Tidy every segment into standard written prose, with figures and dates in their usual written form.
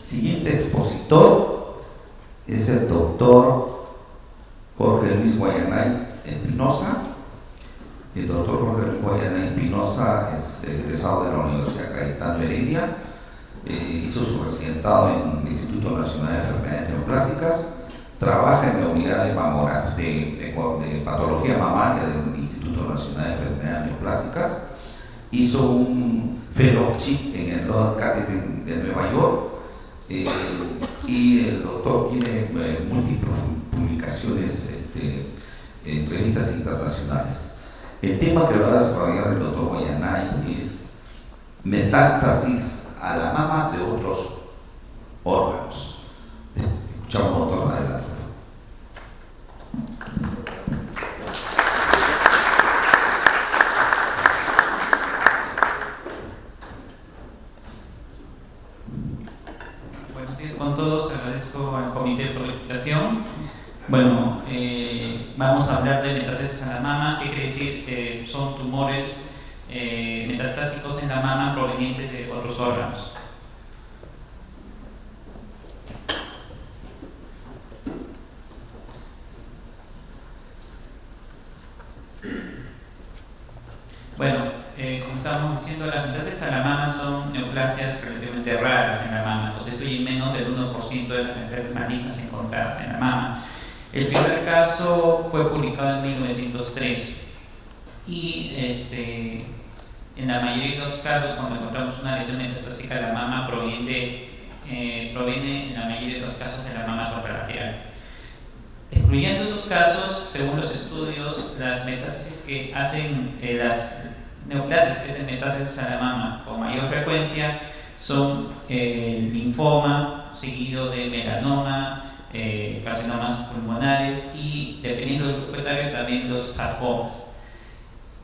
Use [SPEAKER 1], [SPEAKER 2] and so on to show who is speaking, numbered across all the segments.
[SPEAKER 1] Siguiente expositor es el doctor Jorge Luis Guayanay Espinosa. El doctor Jorge Luis Guayanay Espinosa es egresado de la Universidad Cayetano Heredia. Hizo su residentado en el Instituto Nacional de Enfermedades Neoplásicas. Trabaja en la unidad de patología mamaria del Instituto Nacional de Enfermedades Neoplásicas. Hizo un fellowship en el Lowell Cathedral de Nueva York. Y el doctor tiene múltiples publicaciones en revistas internacionales. El tema que va a desarrollar el doctor Guayanay es metástasis a la mama de otros órganos. Escuchamos, doctor, adelante.
[SPEAKER 2] Buenos días con todos, agradezco al comité por la invitación. Bueno, vamos a hablar de metástasis a la mama. ¿Qué quiere decir? Son tumores metastásicos en la mama provenientes de otros órganos. Bueno, como estábamos diciendo, las metástasis a la mama son neoplasias relativamente raras en la mama, constituyen menos del 1% de las metástasis malignas encontradas en la mama. El primer caso fue publicado en 1903 y en la mayoría de los casos, cuando encontramos una lesión metastásica de la mama, proviene en la mayoría de los casos de la mama contralateral. Excluyendo esos casos, según los estudios, las metástasis que hacen las neoplasias que hacen metástasis a la mama con mayor frecuencia son el linfoma, seguido de melanoma, carcinomas pulmonares y, dependiendo del grupo etario, también los sarcomas.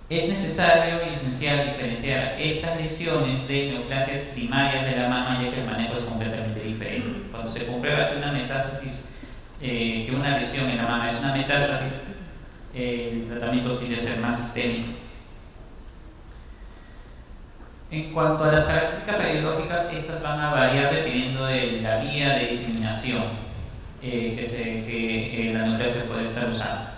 [SPEAKER 2] Es necesario y esencial diferenciar estas lesiones de neoplasias primarias de la mama, ya que el manejo es completamente diferente. Cuando se comprueba que una metástasis, que una lesión en la mama es una metástasis, el tratamiento tiende a ser más sistémico. En cuanto a las características radiológicas, estas van a variar dependiendo de la vía de diseminación que la neoplasia puede estar usando.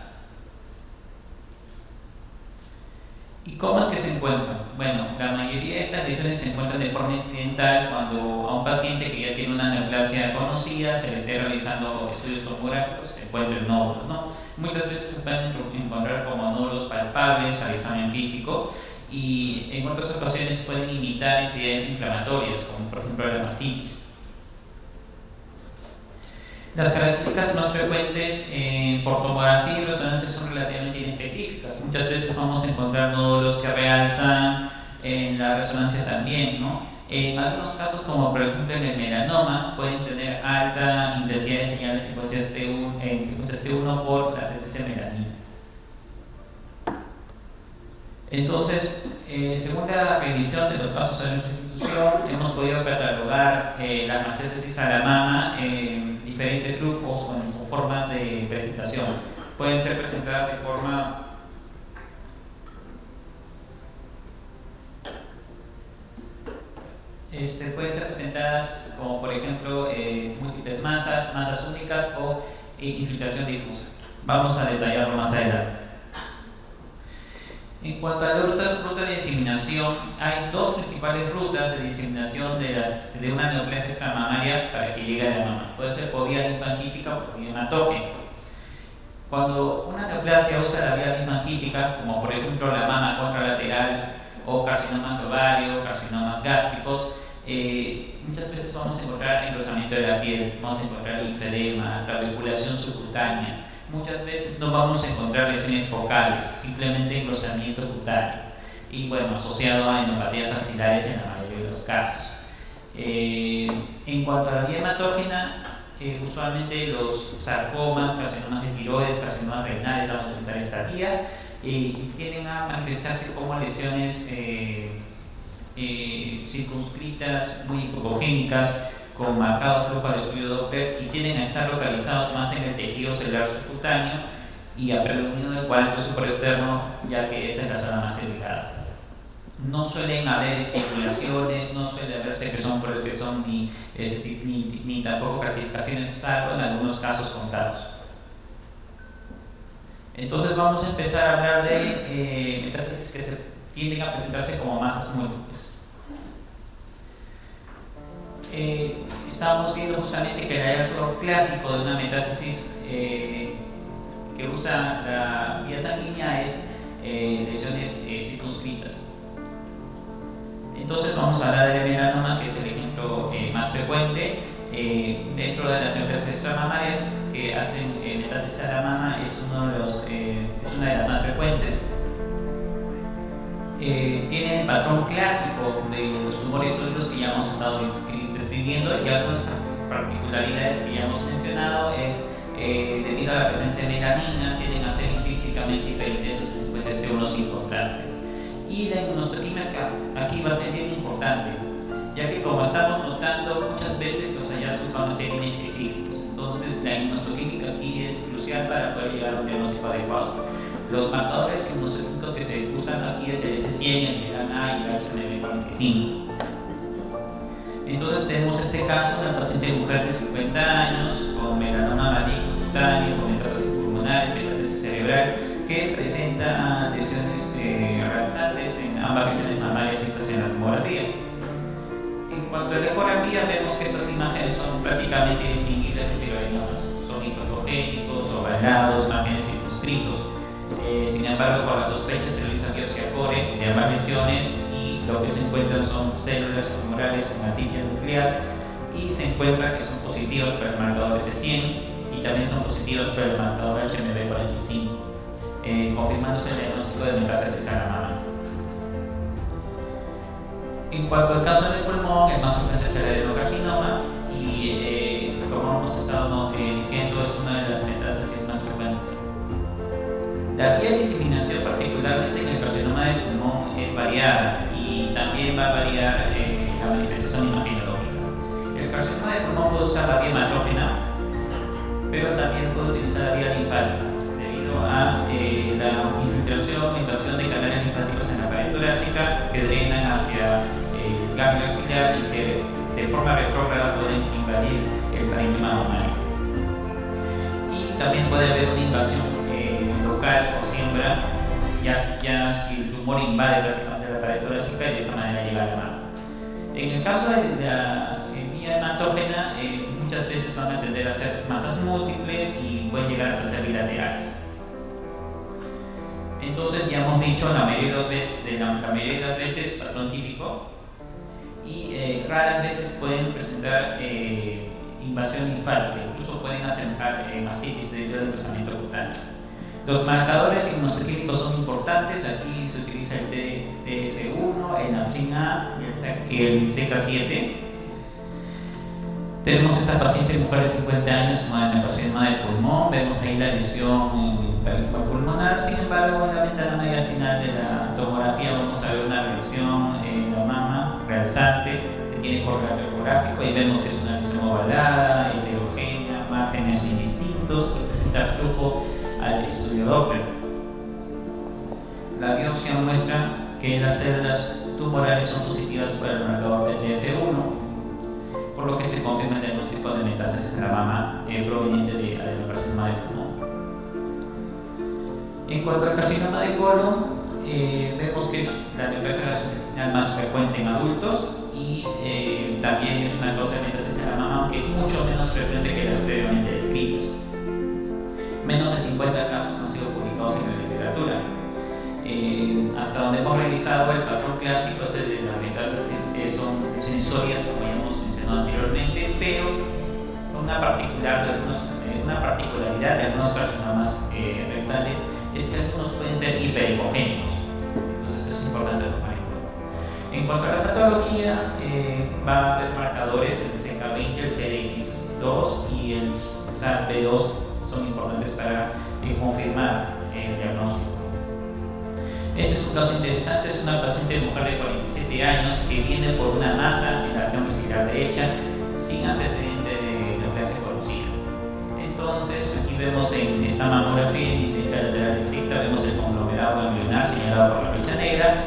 [SPEAKER 2] ¿Y cómo es que se encuentran? Bueno, la mayoría de estas lesiones se encuentran de forma incidental cuando a un paciente que ya tiene una neoplasia conocida se le esté realizando estudios tomográficos, se encuentra el nódulo, ¿no? Muchas veces se pueden encontrar como nódulos palpables al examen físico y en otras ocasiones pueden imitar entidades inflamatorias, como por ejemplo la mastitis. Las características más frecuentes por tomografía y resonancia son relativamente inespecíficas. Muchas veces vamos a encontrar nódulos que realzan, en la resonancia también, ¿no? En algunos casos, como por ejemplo en el melanoma, pueden tener alta intensidad de señales en secuencias T1 por la presencia de melanina. Entonces, según la revisión de los casos en nuestra institución, hemos podido catalogar la metástasis a la mama en diferentes grupos con formas de presentación. Pueden ser presentadas de forma pueden ser presentadas como por ejemplo múltiples masas únicas o infiltración difusa. Vamos a detallarlo más adelante. En cuanto a la ruta de diseminación, hay dos principales rutas de diseminación de una neoplasia mamaria para que llegue a la mama. Puede ser por vía linfangítica o por vía hematógena. Cuando una neoplasia usa la vía linfangítica, como por ejemplo la mama contralateral o carcinomas de ovario, carcinomas gástricos, muchas veces vamos a encontrar engrosamiento de la piel, vamos a encontrar linfedema, trabeculación subcutánea. Muchas veces no vamos a encontrar lesiones focales, simplemente engrosamiento cutáneo y bueno, asociado a enopatías axilares en la mayoría de los casos. En cuanto a la vía hematógena, usualmente los sarcomas, carcinomas de tiroides, carcinomas renales van a utilizar esta vía y tienden a manifestarse como lesiones circunscritas, muy hipocogénicas, con marcado flujo al estudio Doppler y tienden a estar localizados más en el tejido celular subcutáneo y a predominio del cuadrante superexterno, ya que esa es la zona más delicada. no suelen haber especulaciones, no suele haber secreción por el pezón ni tampoco calcificaciones, salvo en algunos casos contados. Entonces vamos a empezar a hablar de metástasis que se tienden a presentarse como masas múltiples. Estábamos viendo justamente que el hallazgo clásico de una metástasis que usa la vía sanguínea es lesiones circunscritas. Entonces vamos a hablar del melanoma, que es el ejemplo más frecuente. Dentro de las neoplasias extramamarias que hacen metástasis a la mama es una de las más frecuentes. Tiene el patrón clásico de los tumores sólidos que ya hemos estado describiendo, y algunas particularidades que ya hemos mencionado es debido a la presencia de melanina tienden a ser intrínsecamente hiperintensos en secuencias C1 sin contraste. Y la inmunohistoquímica aquí va a ser bien importante, ya que como estamos notando muchas veces los hallazgos van a ser inespecíficos. Entonces la inmunohistoquímica aquí es crucial para poder llegar a un diagnóstico adecuado. Los marcadores inmunohistoquímicos que se usan aquí es el S100, el MELAN-A y el HMB45. Entonces tenemos este caso de una paciente mujer de 50 años con melanoma maligno cutáneo, con metástasis pulmonares, metástasis cerebral, que presenta lesiones realizantes en ambas regiones mamarias vistas en la tomografía. En cuanto a la ecografía, vemos que estas imágenes son prácticamente distinguibles de tiroadenomas. Son hipergogénicos, ovalados, márgenes circunscritos. Sin embargo, por las sospechas se realiza biopsia core de ambas lesiones y lo que se encuentran son células tumorales con atipia nuclear, y se encuentra que son positivas para el marcador S100 y también son positivas para el marcador HMB45, confirmándose el diagnóstico de metástasis a la mama. En cuanto al cáncer de pulmón, el más frecuente es el adenocarcinoma y como hemos estado diciendo, es una de las metástasis más frecuentes. La vía de diseminación, particularmente en el carcinoma de pulmón, es variada y también va a variar la manifestación imaginológica. El carcinoma de pulmón puede usar la vía hematógena, pero también puede utilizar la vía linfática, debido a la infiltración e invasión de canales linfáticos en la pared torácica que drenan hacia el ganglio axilar y que de forma retrógrada pueden invadir el parénquima mamario. Y también puede haber una invasión local o siembra, ya si el tumor invade prácticamente la pared torácica y de esa manera llega a la mama. En el caso de la vía hematógena, muchas veces van a tender a ser masas múltiples y pueden llegar hasta ser bilaterales. Entonces ya hemos dicho la mayoría de las veces patrón típico, y raras veces pueden presentar invasión linfática, incluso pueden asemejar mastitis debido al desplazamiento cutáneo. Los marcadores inmunohistoquímicos son importantes. Aquí se utiliza el TF1, el APTIN-A y el CK7. Tenemos esta paciente mujer de 50 años con adenocarcinoma de pulmón. Vemos ahí la lesión pulmonar. Sin embargo, en la ventana mediastinal de la tomografía vamos a ver una lesión en la mama realzante que tiene corte radiográfico y vemos que es una lesión ovalada, heterogénea, márgenes indistintos que presenta flujo al estudio Doppler. La biopsia muestra que las células tumorales son positivas para el marcador de TF1, por lo que se confirma el diagnóstico de metástasis en la mama proveniente de adenocarcinoma de pulmón. En cuanto al carcinoma de colon, vemos que es la neoplasia gastrointestinal más frecuente en adultos y también es una causa de metástasis en la mama, aunque es mucho menos frecuente que las previamente descritas. Menos de 50 casos han sido publicados en la literatura. Hasta donde hemos revisado, el patrón clásico es el de las metástasis son sensorias, como ya hemos mencionado anteriormente, pero una particularidad de algunos carcinomas rectales es que algunos pueden ser hipericogénicos. Entonces es importante tomar en cuenta. En cuanto a la patología, va a haber marcadores, el CK20, el CDX2 y el SARP-B2 son importantes para confirmar el diagnóstico. Este es un caso interesante, es una paciente mujer de 47 años que viene por una masa en la región vesical derecha sin antecedente de neoplasia conocida. Entonces, aquí vemos en esta mamografía en incidencia lateral estricta, vemos el conglomerado ganglionar señalado por la flecha negra,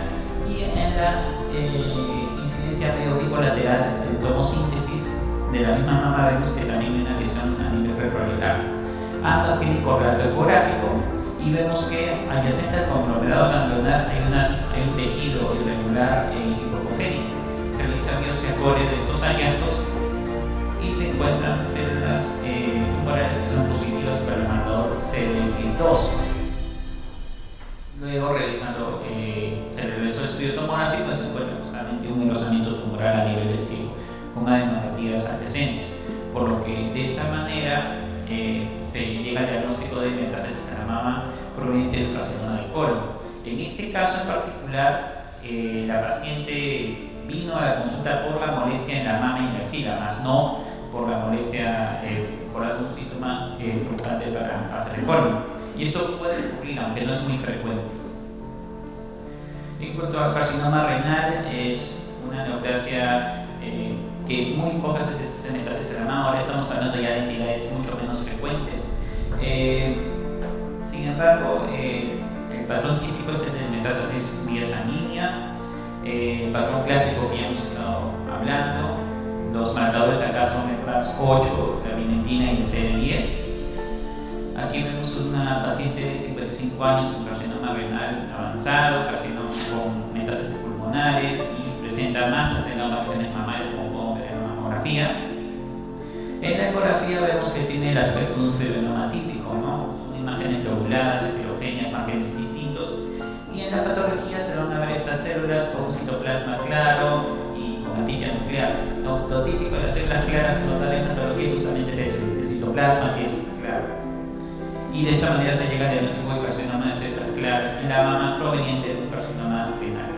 [SPEAKER 2] y en la incidencia periódico-lateral de tomosíntesis de la misma mama vemos que también hay una lesión a nivel retroauricular. Ambas tienen correlato ecográfico y vemos que adyacente al conglomerado ganglionar hay un tejido irregular e hipocogénico. Se realiza biopsia core de estos hallazgos y se encuentran células tumorales que son positivas para el marcador CDX2. Luego, revisando, se realizó el estudio tomográfico y se encuentra justamente un engrosamiento tumoral a nivel del ciego con adenopatías adyacentes, por lo que de esta manera se llega al diagnóstico de metástasis a la mama proveniente del carcinoma del colon. En este caso en particular, la paciente vino a la consulta por la molestia en la mama y en la axila, más no por la molestia, por algún síntoma provocante para cáncer de colon. Y esto puede ocurrir, aunque no es muy frecuente. En cuanto al carcinoma renal, es una neoplasia que muy pocas veces se metástasis a la mama. Ahora estamos hablando ya de entidades mucho menos frecuentes. Sin embargo, el patrón típico es el de metástasis vía sanguínea. El patrón clásico que ya hemos estado hablando. Los marcadores acá son el RAS8, la vimentina y el CD10. Aquí vemos una paciente de 55 años con carcinoma renal avanzado, carcinoma con metástasis pulmonares y presenta masas en las regiones mamarias como podemos ver en la mamografía. En la ecografía vemos que tiene el aspecto de un fibrinoma típico, ¿no? Son imágenes lobuladas, heterogéneas, márgenes distintos. Y en la patología se van a ver estas células con un citoplasma claro y con atipia nuclear. Lo típico de las células claras totales en la patología justamente es eso, el citoplasma que es claro. Y de esta manera se llega al diagnóstico de carcinoma de células claras en la mama proveniente de un carcinoma renal.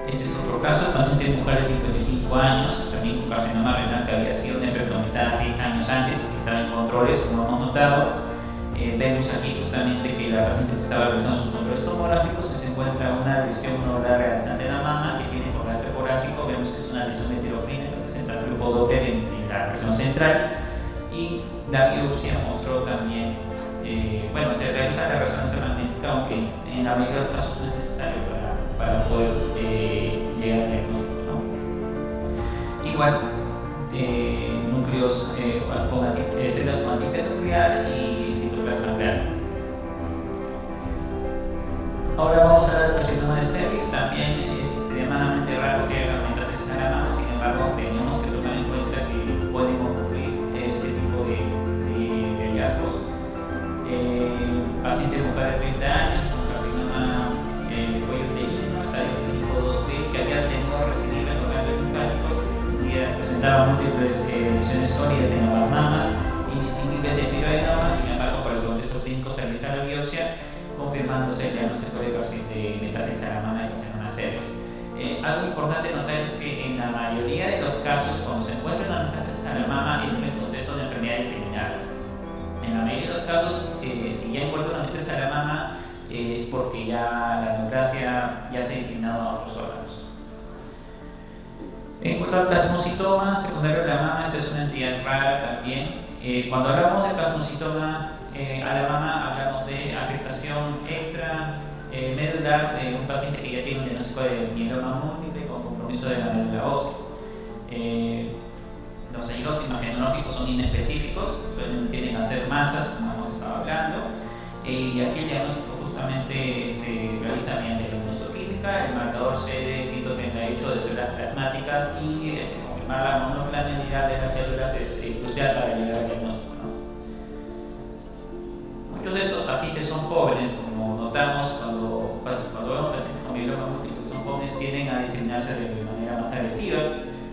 [SPEAKER 2] Este es otro caso, paciente de mujer de 55 años, también con carcinoma renal que había sido nefrectomizada 6 años antes y que estaba en controles, como hemos notado. Vemos aquí justamente que la paciente se estaba realizando sus controles tomográficos y se encuentra una lesión nodular realizante en la mama que tiene correlato ecográfico. Vemos que es una lesión heterogénea que presenta flujo Doppler en la región central. Y la biopsia mostró también, se realiza la resonancia magnética, aunque en la mayoría de los casos no es necesario para poder llegar al diagnóstico, ¿no? Igual, núcleos con células con atipia nuclear y citoplasma claro. Ahora vamos a ver el carcinoma de cervix. También es extremadamente raro que haya metástasis a la mama, sin embargo, tenemos que tomar en cuenta que pueden ocurrir este tipo de hallazgos. Paciente mujer de 30 años con carcinoma de cuello uterino, estadio clínico 2B, que había tenido recidiva en los ganglios linfáticos, presentaba múltiples lesiones sólidas en ambas mamas, indistinguibles de fibroadenoma. Sin embargo, por el contexto clínico se realiza la biopsia, confirmándose el diagnóstico de metástasis a la mama y carcinoma cervix. Algo importante notar es que en la mayoría de los casos, cuando se encuentra una metástasis a la mama, es en el contexto de enfermedad diseminada. En la mayoría de los casos, si ya encuentra una metástasis a la mama, es porque ya la neoplasia ya se ha diseminado a otros órganos. En cuanto al plasmocitoma secundario de la mama, esta es una entidad rara también. Cuando hablamos de plasmocitoma a la mama, hablamos de afectación extra medular de un paciente que ya tiene un diagnóstico de mieloma múltiple con compromiso de la médula ósea. Los hallazgos imagenológicos son inespecíficos, tienden a ser masas, como hemos estado hablando, y aquí el diagnóstico justamente se realiza mediante la inmunohistoquímica, el marcador CD138 de células plasmáticas y confirmar la monoclonalidad de las células es crucial para llegar al diagnóstico, ¿no? Muchos de estos pacientes son jóvenes, como notamos cuando vemos pacientes con mieloma múltiple que son jóvenes, tienden a diseminarse de manera más agresiva.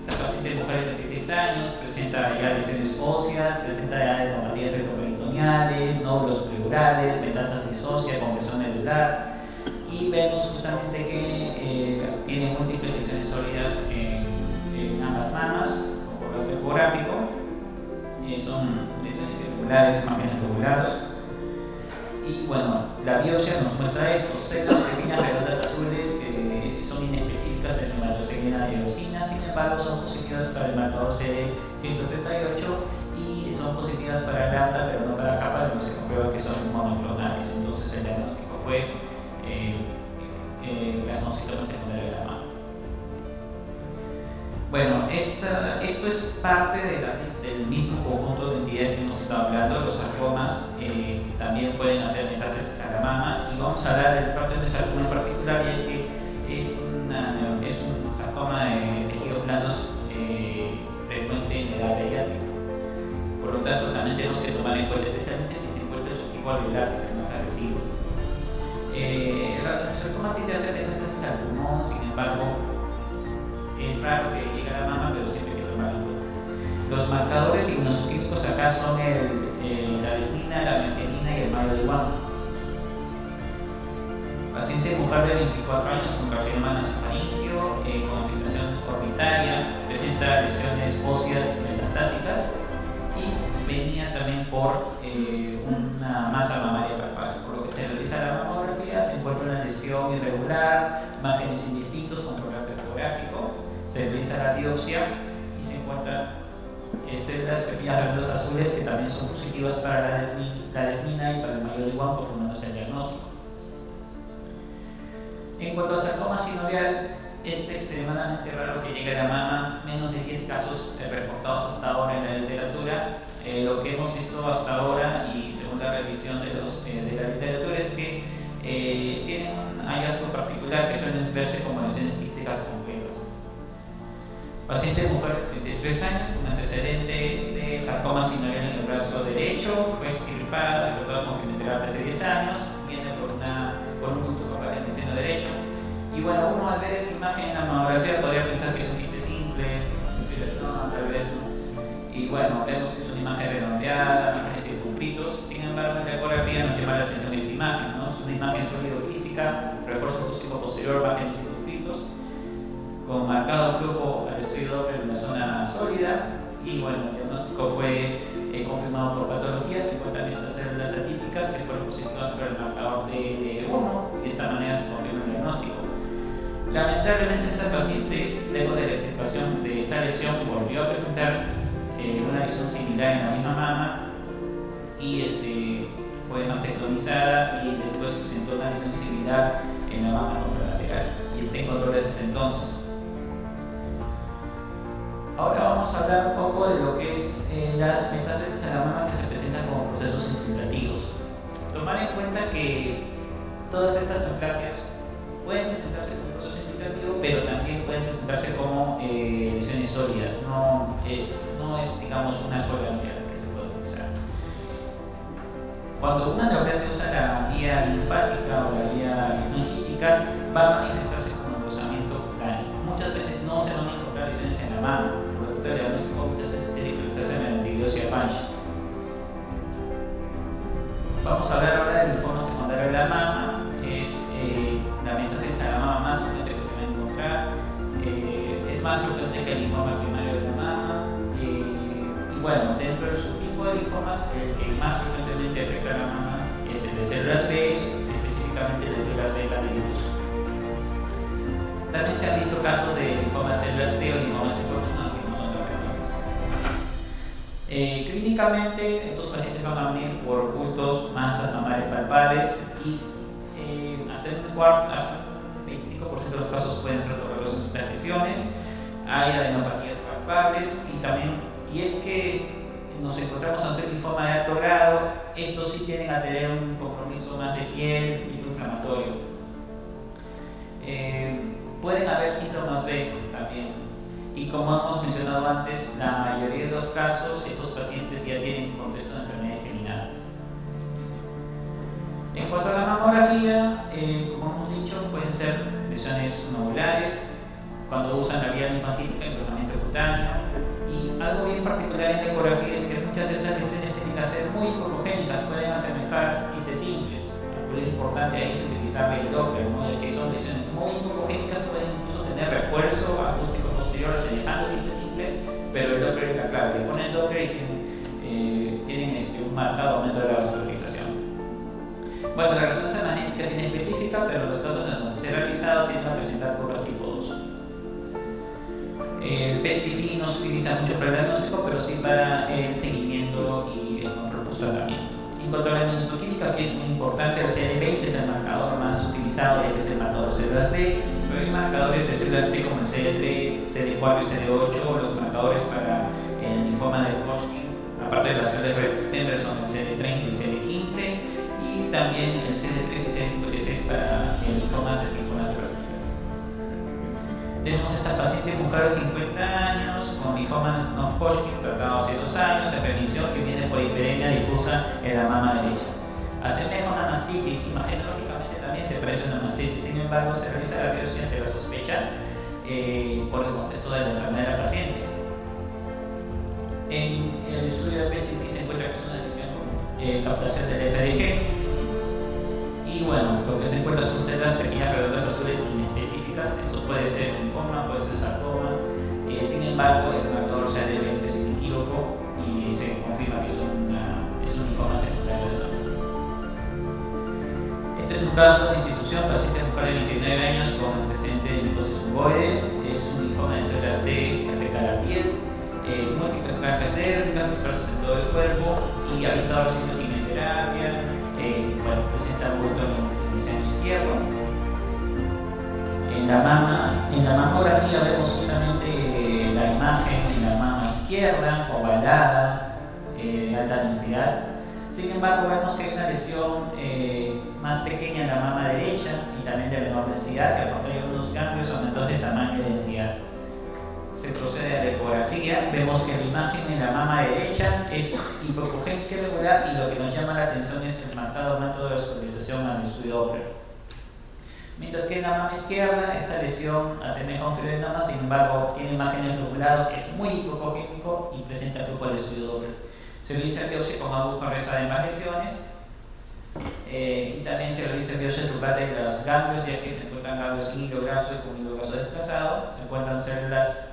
[SPEAKER 2] Esta paciente mujer de 36 años presenta ya lesiones óseas, presenta ya adenopatías retroperitoneales, nódulos pleurales, metástasis ósea, compresión medular, y vemos justamente que tiene múltiples lesiones sólidas en ambas mamas, con correlato ecográfico. Son lesiones irregulares, márgenes lobulados. Y bueno, la biopsia nos muestra esto: células pequeñas redondas azules que son inespecíficas en hematoxilina y eosina, sin embargo son positivas para el marcador CD138 y son positivas para el lambda, pero no para kappa, donde se comprueba que son monoclonales. Entonces el diagnóstico fue plasmocitoma secundario Bueno, esto es parte del mismo conjunto de entidades que hemos estado hablando. Los sarcomas también pueden hacer metástasis a la mama, y vamos a hablar del propio de sarcoma en particular, ya que es un sarcoma de tejidos blandos frecuente en la edad pediátrica. Por lo tanto, también tenemos que tomar en cuenta, especialmente si se encuentra el subtipo alveolar, que es el más agresivo. El sarcoma tiende a hacer metástasis al pulmón, sin embargo, es raro que llegue a la mama, pero siempre hay que tomarlo en cuenta. Los marcadores inmunoquímicos acá son la desmina, la megenina y el mayo-de-Guam. Paciente mujer de 24 años con carcinoma nasofaringeo, con filtración orbitaria, presenta lesiones óseas metastásicas y venía también por una masa mamaria palpable. Por lo que se realiza la mamografía, se encuentra una lesión irregular, márgenes indistintos con color topográfico. Se realiza la biopsia y se encuentran células pequeñas glándulas azules que también son positivas para la desmina y para el mayo-de-Guam, conformándose el diagnóstico. En cuanto al sarcoma sinovial, es extremadamente raro que llegue a la mama, menos de 10 casos reportados hasta ahora en la literatura. Lo que hemos visto hasta ahora, y según la revisión de la literatura, es que tienen un hallazgo particular que suelen verse como lesiones quísticas completas. Paciente mujer de 33 años con antecedente de sarcoma sinovial en el brazo derecho, fue extirpada, tratado con quimioterapia hace 10 años, viene por un punto papal en el seno derecho. Y bueno, uno al ver esa imagen en la mamografía podría pensar que es un quiste simple, no, tal vez no. Y bueno, vemos que es una imagen redondeada, de circunscritos. Sin embargo, en la ecografía nos llama la atención esta imagen, ¿no? Es una imagen sólido-quística, refuerzo acústico posterior, márgenes circunscritos, con marcado flujo al estudio Doppler en la zona sólida. Y bueno, el diagnóstico fue confirmado por patología. Se encuentran estas células atípicas que fueron positivas por el marcador de 1, y de esta manera se confirma el diagnóstico. Lamentablemente, esta paciente, luego de la extirpación de esta lesión, volvió a presentar una lesión similar en la misma mama y fue mastectomizada, y después presentó una lesión similar en la mama contralateral, y está en control desde entonces. Ahora vamos a hablar un poco de lo que es las metástasis a la mama que se presentan como procesos infiltrativos. Tomar en cuenta que todas estas neoplasias pueden presentarse como proceso infiltrativo, pero también pueden presentarse como lesiones sólidas. No es, digamos, una sola vía que se puede utilizar. Cuando una neoplasia usa la vía linfática o la vía linfangítica, va a manifestarse como engrosamiento cutáneo. Muchas veces no se van a encontrar lesiones en la mama, por lo tanto el diagnóstico muchas veces tiene que realizarse mediante biopsia Punch. Vamos a hablar ahora del linfoma secundario de la mama. Es la metástasis a la mama más frecuente que se va a encontrar. Es más frecuente que el linfoma primario de la mama. Y bueno, dentro del subtipo de linfomas, el que más frecuentemente afecta a la mama es el de células B, específicamente de células B de difuso. También se han visto casos de linfomas de células T o linfomas de Hodgkin que no son tan frecuentes. Clínicamente, estos pacientes van a venir por bultos, masas mamarias palpables, y hasta un 25% de los casos pueden ser dolorosas estas lesiones. Hay adenopatías palpables, y también, si es que nos encontramos ante un linfoma de alto grado, estos sí tienden a tener un compromiso más de piel, tipo inflamatorio. Pueden haber síntomas B también, y como hemos mencionado antes, la mayoría de los casos estos pacientes ya tienen contexto de enfermedad diseminada. En cuanto a la mamografía, como hemos dicho, pueden ser lesiones nodulares cuando usan la vía linfangítica, engrosamiento cutáneo. Y algo bien particular en la ecografía es que muchas de estas lesiones tienen que ser muy hipogénicas, pueden asemejar quistes simples. Lo importante ahí es utilizar el Doppler, ¿no? Ya que son lesiones muy hipogénicas, pueden incluso tener refuerzo acústico posterior asemejando quistes simples, pero el Doppler es la clave. Le ponen el Doppler y tienen un marcado aumento de la vascularización. Bueno, la resonancia magnética es inespecífica, pero los casos en donde se ha realizado tienden a presentar curvas tipo 2. El PET-CT no se utiliza mucho para el diagnóstico, pero sí para el seguimiento y el control post-tratamiento. En cuanto a la inmunohistoquímica, que es muy importante, el CD20 es el marcador más utilizado, ya que es el marcador de células B, Pero hay marcadores de células T como el CD3, CD4 y CD8, los marcadores para el linfoma de Hodgkin, aparte de las células red stem, son el CD30 y el CD15, y también el CD3 y CD56 para el linfoma de tipo natural. Tenemos esta paciente mujer de 50 años con linfoma no Hodgkin tratado hace 2 años en remisión, que viene por hiperemia difusa en la mama derecha. Asemeja una mastitis, imagenológicamente también se parece a una mastitis, sin embargo se realiza la biopsia ante la sospecha por el contexto de la enfermedad de la paciente. En el estudio de PET-CT se encuentra que es una lesión con captación del FDG. Y bueno, lo que se encuentra son células pequeñas redondas azules inespecíficas. Esto puede ser linfoma, puede ser sarcoma. Sin embargo, el marcador CD20 es inequívoco y se confirma que es un linfoma secundario de la mama. Este es un caso de institución, paciente mujer de 29 años con antecedente de micosis fungoide. Es un linfoma de células T que afecta a la piel, múltiples placas dérmicas dispersas en todo el cuerpo y ha estado recibiendo quimioterapia. Presenta bulto en el seno izquierdo. En la mamografía vemos justamente la imagen en la mama izquierda, ovalada, de alta densidad. Sin embargo, vemos que hay una lesión más pequeña en la mama derecha y también de menor densidad, que aporta unos ganglios aumentados de tamaño y densidad. Se procede a la ecografía, vemos que la imagen en la mama derecha es hipocogénica irregular y lo que nos llama la atención es el marcado aumento de la vascularización al estudio Doppler. Mientras que en la mama izquierda esta lesión asemeja a un fibroadenoma, sin embargo tiene márgenes lobulados, es muy hipocogénico y presenta flujo al estudio Doppler. Se realiza biopsia con aguja reza de ambas lesiones y también se realiza biopsia tubular de los ganglios, ya que se encuentran ganglios sin hilo graso y con hilo graso desplazado. Se encuentran células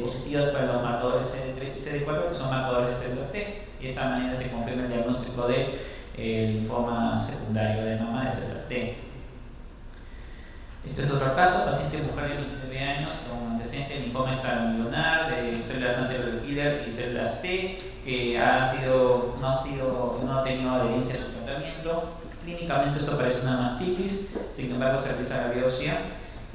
[SPEAKER 2] positivas para los marcadores CD3 y CD4, que son marcadores de células T, y de esa manera se confirma el diagnóstico de linfoma secundario de mama de células T. Este es otro caso, paciente mujer de 29 años con antecedente de linfoma extramedular, de células anterior killer y células T, que no ha tenido adherencia a su tratamiento. Clínicamente esto parece una mastitis, sin embargo se realiza la biopsia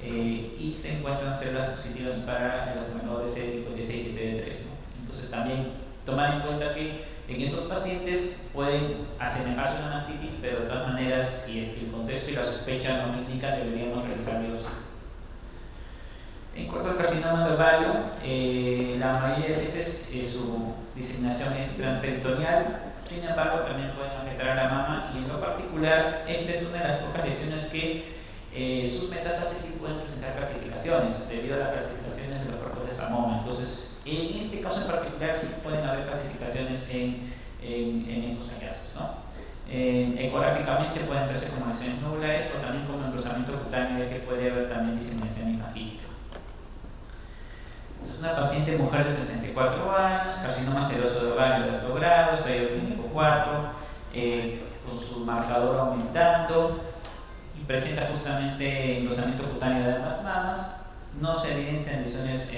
[SPEAKER 2] y se encuentran células positivas para los marcadores CD56 y CD3. ¿no? Entonces también tomar en cuenta que en esos pacientes pueden asemejarse a una mastitis, pero de todas maneras, si es que el contexto y la sospecha no lo indican, deberíamos realizar biopsia. En cuanto al carcinoma de ovario, la mayoría de veces su diseminación es transperitoneal, sin embargo también pueden afectar a la mama y en lo particular, esta es una de las pocas lesiones que sus metástasis sí pueden presentar calcificaciones debido a las calcificaciones de los cuerpos de Samoma. Entonces, en este caso en particular sí pueden haber calcificaciones en estos hallazgos, ¿no? Ecográficamente pueden verse como lesiones nubulares o también como engrosamiento cutáneo, ya que puede haber también diseminación imaginática. Es una paciente mujer de 64 años, carcinoma seroso de ovario de alto grado, estadio clínico 4, con su marcador aumentando y presenta justamente engrosamiento cutáneo de ambas mamas. No se evidencian lesiones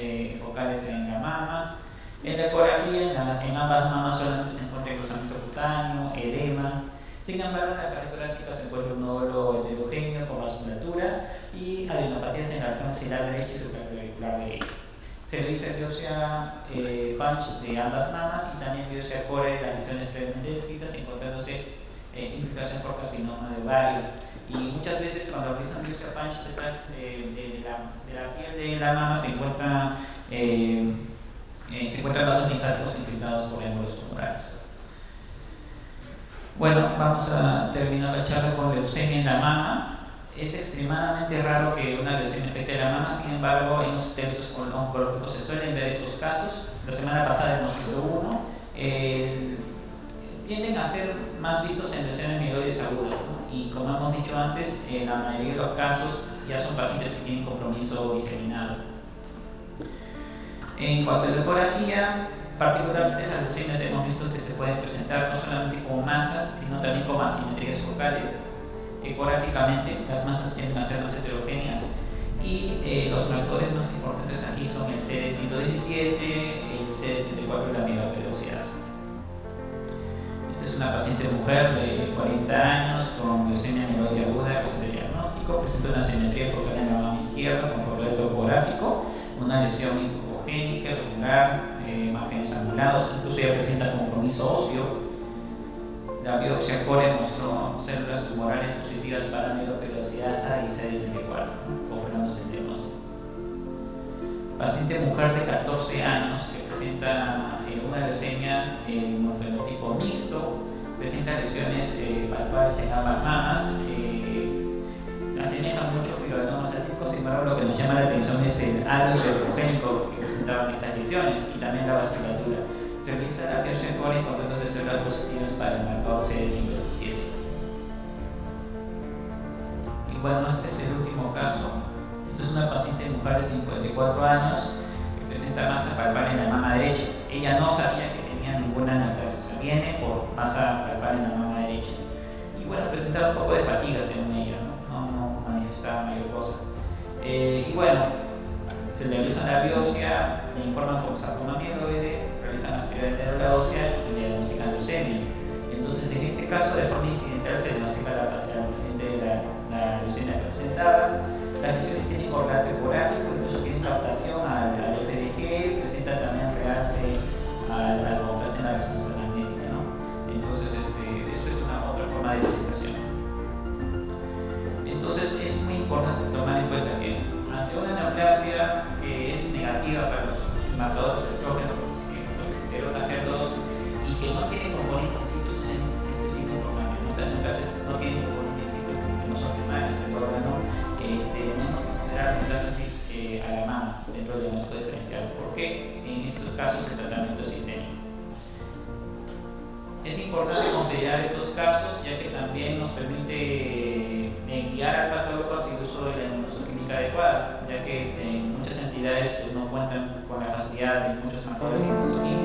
[SPEAKER 2] focales en la mama. En la ecografía, en ambas mamas solamente se encuentra engrosamiento cutáneo, edema. Sin embargo, en la pared torácica se encuentra un nódulo heterogéneo con vasculatura y adenopatías en la región axilar derecha y supraclavicular derecha. Se realiza biopsia punch de ambas mamas y también biopsia core de las lesiones previamente descritas, encontrándose infiltración por carcinoma de ovario. Y muchas veces cuando realizan biopsia punch detrás de la piel de la mama se encuentran vasos linfáticos infiltrados por émbolos tumorales. Bueno, vamos a terminar la charla con leucemia en la mama. Es extremadamente raro que una lesión afecte a la mama, sin embargo, en los textos oncológicos se suelen ver estos casos. La semana pasada hemos visto uno. Tienden a ser más vistos en lesiones mieloides agudas, ¿no? Y como hemos dicho antes, en la mayoría de los casos ya son pacientes que tienen compromiso diseminado. En cuanto a la ecografía, particularmente las leucemias hemos visto que se pueden presentar no solamente como masas, sino también como asimetrías focales. Ecográficamente, las masas tienden a ser más heterogéneas y los marcadores más importantes aquí son el CD117, el CD34 y la megaperoxidasa. Esta es una paciente mujer de 40 años con leucemia mieloide aguda, reciente diagnóstico. histológico, presenta una simetría focal en la mama izquierda con correlato topográfico, una lesión hipogénica, irregular, márgenes angulados, incluso ya presenta compromiso óseo. La biopsia core mostró células tumorales positivas para amiloperoxidasa y CD34, confirmándose el diagnóstico. Paciente mujer de 14 años que presenta una leucemia morfenotipo mixto, presenta lesiones palpables en ambas mamas, asemejan mucho fibroadenoma atípicos. Sin embargo, lo que nos llama la atención es el halo hipercogénico que presentaban estas lesiones y también la vasculatura. Se realiza la biopsia core encontrándose células positivas para el marcador CD117. Y bueno, este es el último caso. Esta es una paciente mujer de 54 años que presenta masa palpable en la mama derecha. Ella no sabía que tenía ninguna neoplasia, o sea, viene por masa palpable en la mama derecha. Y bueno, presentaba un poco de fatiga según ella, no manifestaba mayor cosa. Y bueno, se le realiza la biopsia, le informan por sarcoma mieloide, realizan la aspirada de la ósea y le diagnostican leucemia. Entonces, en este caso, de forma incidental, se diagnostica la paciente de la leucemia presentada. Las lesiones tienen correlato ecográfico, incluso tienen captación al FDG, presenta también realce a la complacencia en la resonancia magnética, ¿no? Entonces, esto es una otra forma de presentación. Entonces, es muy importante tomar en cuenta que ante una neoplasia que es negativa para los marcadores estrógenos, los interferona HER2, y que no tiene componentes citos, esto es bien importante. Las neoplasias no tienen componentes citos, que no son primarios del órgano. Tenemos que considerar metástasis a la mama dentro del diagnóstico diferencial, porque en estos casos el tratamiento es sistémico. Es importante considerar estos casos, ya que también nos permite guiar al patólogo hacia el uso de la inmunohistoquímica adecuada, ya que muchas entidades no cuentan con la facilidad de muchos marcadores inmunohistoquímicos